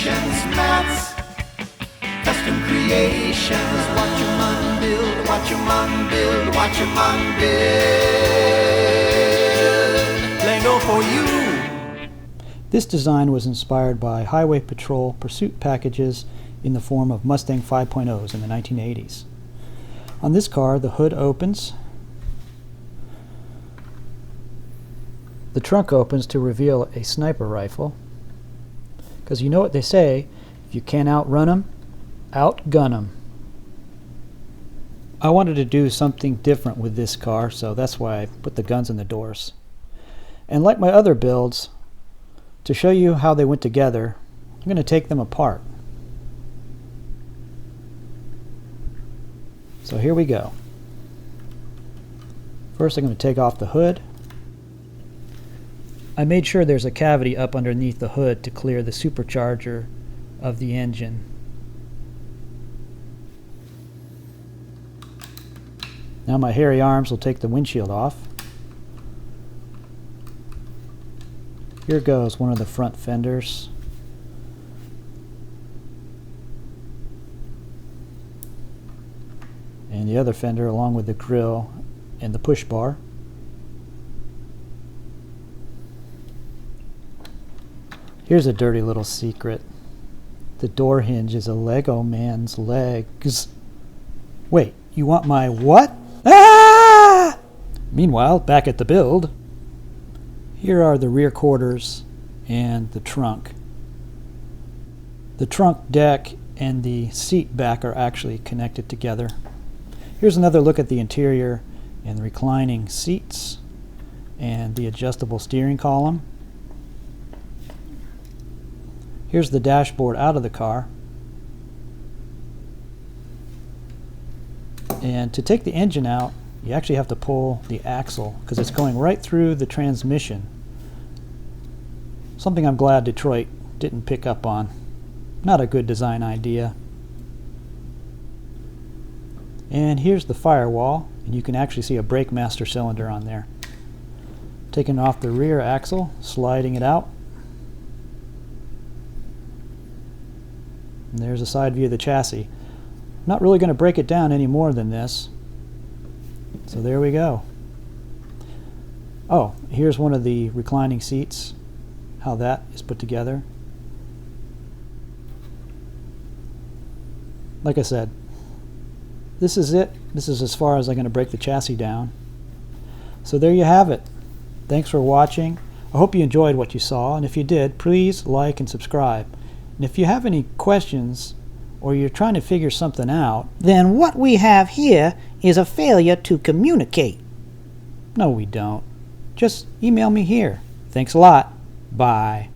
stations, mats, custom creations. Watch your man build, watch your man build, watch your man build. Lego for you. This design was inspired by Highway Patrol Pursuit packages in the form of Mustang 5.0s in the 1980s. On this car, the hood opens. The trunk opens to reveal a sniper rifle. Because you know what they say, if you can't outrun them, outgun them. I wanted to do something different with this car, so that's why I put the guns in the doors. And like my other builds, to show you how they went together, I'm going to take them apart. So here we go. First I'm going to take off the hood. I made sure there's a cavity up underneath the hood to clear the supercharger of the engine. Now my hairy arms will take the windshield off. Here goes one of the front fenders. And the other fender along with the grille and the push bar. Here's a dirty little secret. The door hinge is a Lego man's legs. Wait, you want my what? Ah! Meanwhile, back at the build, here are the rear quarters and the trunk. The trunk deck and the seat back are actually connected together. Here's another look at the interior and the reclining seats and the adjustable steering column. Here's the dashboard out of the car. And to take the engine out, you actually have to pull the axle because it's going right through the transmission. Something I'm glad Detroit didn't pick up on. Not a good design idea. And here's the firewall, and you can actually see a brake master cylinder on there. Taking off the rear axle, sliding it out. And there's a side view of the chassis. I'm not really going to break it down any more than this. So there we go. Oh, here's one of the reclining seats, how that is put together. Like I said, this is it. This is as far as I'm going to break the chassis down. So there you have it. Thanks for watching. I hope you enjoyed what you saw, and if you did, please like and subscribe. And if you have any questions or you're trying to figure something out, then what we have here is a failure to communicate. No, we don't. Just email me here. Thanks a lot. Bye.